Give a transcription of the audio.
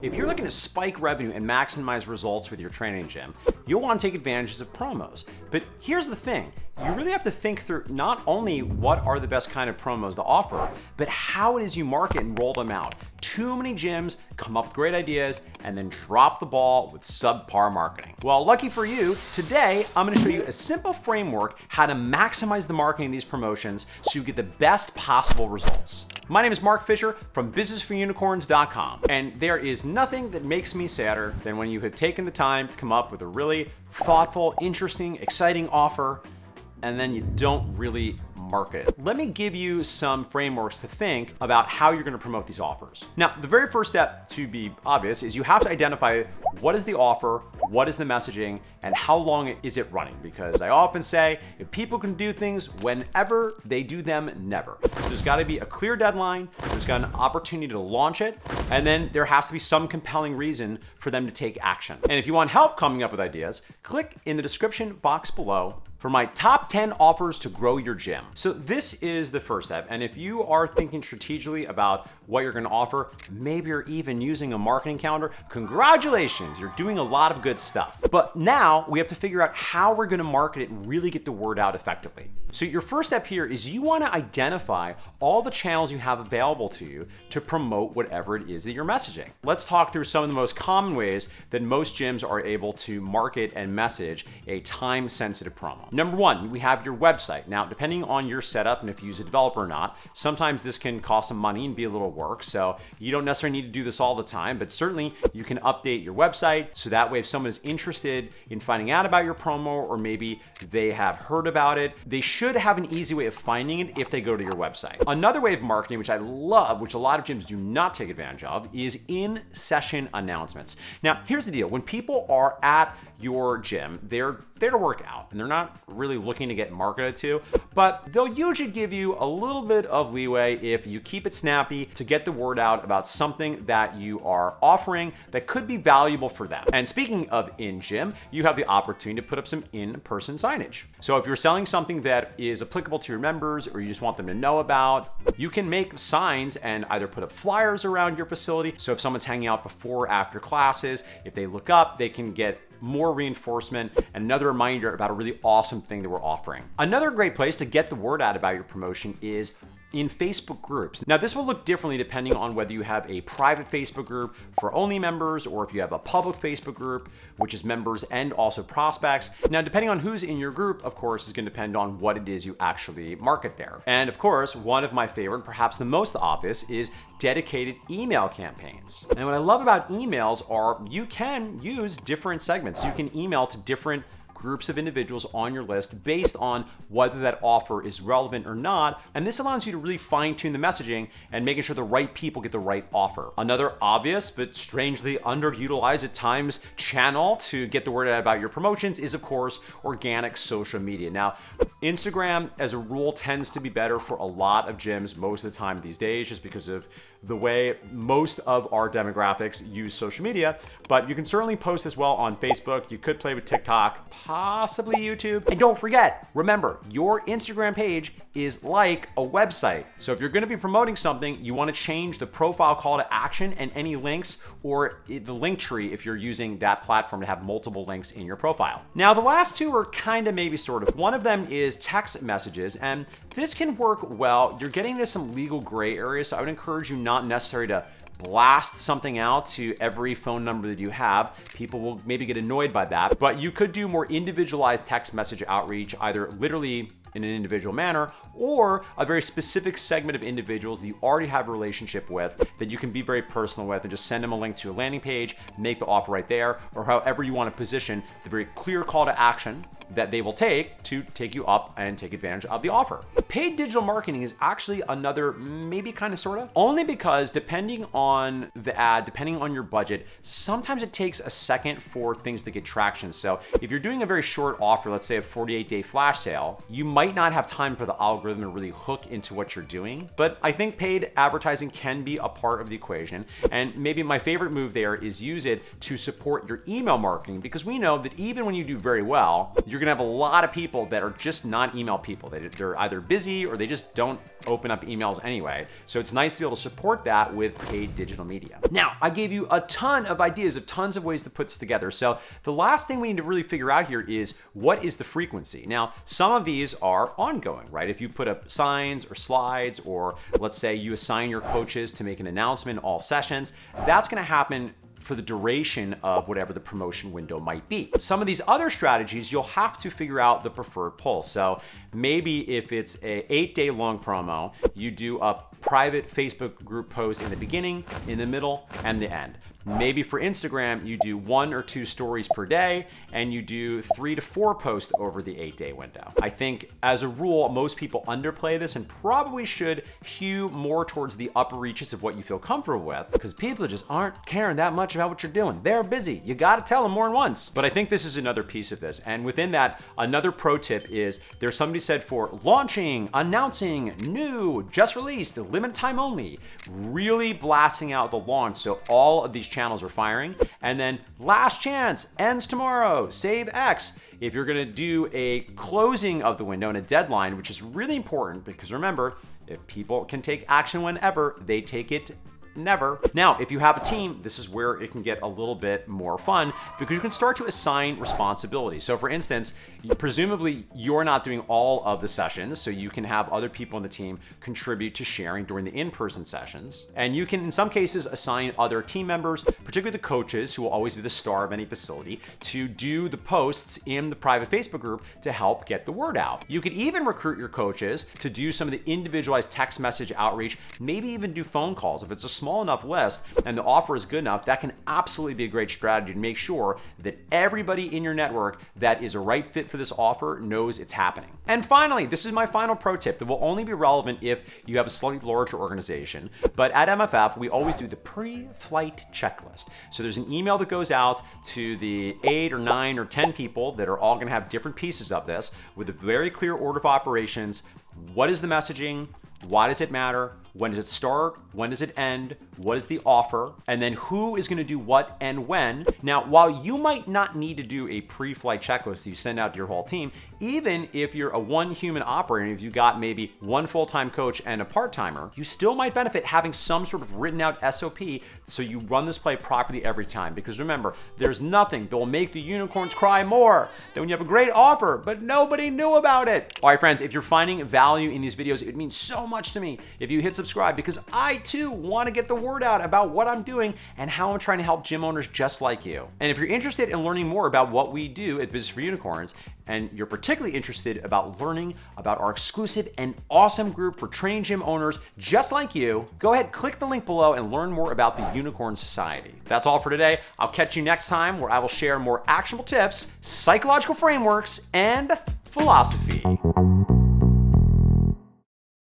If you're looking to spike revenue and maximize results with your training gym, you'll want to take advantage of promos. But here's the thing, you really have to think through not only what are the best kind of promos to offer, but how it is you market and roll them out. Too many gyms come up with great ideas and then drop the ball with subpar marketing. Well, lucky for you, today I'm going to show you a simple framework how to maximize the marketing of these promotions so you get the best possible results. My name is Mark Fisher from businessforunicorns.com, and there is nothing that makes me sadder than when you have taken the time to come up with a really thoughtful, interesting, exciting offer, and then you don't really market it. Let me give you some frameworks to think about how you're going to promote these offers. Now, the very first step, to be obvious, is you have to identify what is the offer, what is the messaging, and how long is it running? Because I often say, if people can do things whenever, they do them never. So there's got to be a clear deadline, there's got an opportunity to launch it, and then there has to be some compelling reason for them to take action. And if you want help coming up with ideas, click in the description box below for my top 10 offers to grow your gym. So this is the first step. And if you are thinking strategically about what you're gonna offer, maybe you're even using a marketing calendar, congratulations, you're doing a lot of good stuff. But now we have to figure out how we're gonna market it and really get the word out effectively. So your first step here is you wanna identify all the channels you have available to you to promote whatever it is that you're messaging. Let's talk through some of the most common ways that most gyms are able to market and message a time-sensitive promo. Number one, we have your website. Now, depending on your setup and if you use a developer or not, sometimes this can cost some money and be a little work. So you don't necessarily need to do this all the time, but certainly you can update your website. So that way, if someone is interested in finding out about your promo, or maybe they have heard about it, they should have an easy way of finding it if they go to your website. Another way of marketing, which I love, which a lot of gyms do not take advantage of, is in-session announcements. Now, here's the deal. When people are at your gym, they're there to work out and they're not really looking to get marketed to, but they'll usually give you a little bit of leeway if you keep it snappy to get the word out about something that you are offering that could be valuable for them. And speaking of in-gym, you have the opportunity to put up some in-person signage. So if you're selling something that is applicable to your members or you just want them to know about, you can make signs and either put up flyers around your facility. So if someone's hanging out before or after classes, if they look up, they can get more reinforcement and another reminder about a really awesome thing that we're offering. Another great place to get the word out about your promotion is in Facebook groups. Now, this will look differently depending on whether you have a private Facebook group for only members or if you have a public Facebook group, which is members and also prospects. Now, depending on who's in your group, of course, is going to depend on what it is you actually market there. And of course, one of my favorite, perhaps the most obvious, is dedicated email campaigns. And what I love about emails are you can use different segments. You can email to different groups of individuals on your list based on whether that offer is relevant or not. And this allows you to really fine tune the messaging and making sure the right people get the right offer. Another obvious, but strangely underutilized at times channel to get the word out about your promotions is, of course, organic social media. Now, Instagram as a rule tends to be better for a lot of gyms most of the time these days, just because of the way most of our demographics use social media, but you can certainly post as well on Facebook. You could play with TikTok, possibly YouTube. And don't forget, remember, your Instagram page is like a website. So if you're gonna be promoting something, you wanna change the profile call to action and any links, or the link tree if you're using that platform to have multiple links in your profile. Now, the last two are kind of maybe sort of. One of them is text messages, and this can work well. You're getting into some legal gray areas, so I would encourage you not necessarily to blast something out to every phone number that you have. People will maybe get annoyed by that, but you could do more individualized text message outreach, either literally in an individual manner or a very specific segment of individuals that you already have a relationship with that you can be very personal with and just send them a link to a landing page, make the offer right there, or however you want to position the very clear call to action that they will take to take you up and take advantage of the offer. Paid digital marketing is actually another maybe kind of sort of, only because depending on the ad, depending on your budget, sometimes it takes a second for things to get traction. So if you're doing a very short offer, let's say a 48-day flash sale, you might might not have time for the algorithm to really hook into what you're doing, but I think paid advertising can be a part of the equation. And maybe my favorite move there is use it to support your email marketing, because we know that even when you do very well, you're gonna have a lot of people that are just not email people. They're either busy or they just don't open up emails anyway. So it's nice to be able to support that with paid digital media. Now, I gave you a ton of ideas of tons of ways to put this together. So the last thing we need to really figure out here is, what is the frequency? Now, some of these are ongoing, right? If you put up signs or slides, or let's say you assign your coaches to make an announcement in all sessions, that's gonna happen for the duration of whatever the promotion window might be. Some of these other strategies, you'll have to figure out the preferred pulse. So maybe if it's an 8-day long promo, you do a private Facebook group post in the beginning, in the middle, and the end. Maybe for Instagram, you do 1 or 2 stories per day, and you do 3 to 4 posts over the 8-day window. I think as a rule, most people underplay this and probably should hew more towards the upper reaches of what you feel comfortable with, because people just aren't caring that much about what you're doing. They're busy. You gotta tell them more than once. But I think this is another piece of this. And within that, another pro tip is, there's somebody said for launching, announcing, new, just released, limited time only, really blasting out the launch so all of these channels are firing. And then last chance, ends tomorrow, save X. If you're gonna do a closing of the window and a deadline, which is really important, because remember, if people can take action whenever, they take it never. Now, if you have a team, this is where it can get a little bit more fun, because you can start to assign responsibility. So for instance, presumably you're not doing all of the sessions, so you can have other people in the team contribute to sharing during the in-person sessions. And you can, in some cases, assign other team members, particularly the coaches, who will always be the star of any facility, to do the posts in the private Facebook group to help get the word out. You could even recruit your coaches to do some of the individualized text message outreach, maybe even do phone calls. If it's a small enough list and the offer is good enough, that can absolutely be a great strategy to make sure that everybody in your network that is a right fit for this offer knows it's happening. And finally, this is my final pro tip that will only be relevant if you have a slightly larger organization. But at MFF, we always do the pre-flight checklist. So there's an email that goes out to the 8 or 9 or 10 people that are all going to have different pieces of this with a very clear order of operations. What is the messaging? Why does it matter? When does it start? When does it end? What is the offer? And then who is going to do what and when? Now, while you might not need to do a pre-flight checklist that you send out to your whole team, even if you're a one human operator, if you got maybe one full-time coach and a part-timer, you still might benefit having some sort of written out SOP so you run this play properly every time. Because remember, there's nothing that will make the unicorns cry more than when you have a great offer, but nobody knew about it. All right, friends, if you're finding value in these videos, it means so much to me if you hit subscribe, because I too want to get the word out about what I'm doing and how I'm trying to help gym owners just like you. And if you're interested in learning more about what we do at Business for Unicorns, and you're particularly interested about learning about our exclusive and awesome group for training gym owners just like you, go ahead, click the link below and learn more about the Unicorn Society. That's all for today. I'll catch you next time, where I will share more actionable tips, psychological frameworks, and philosophy.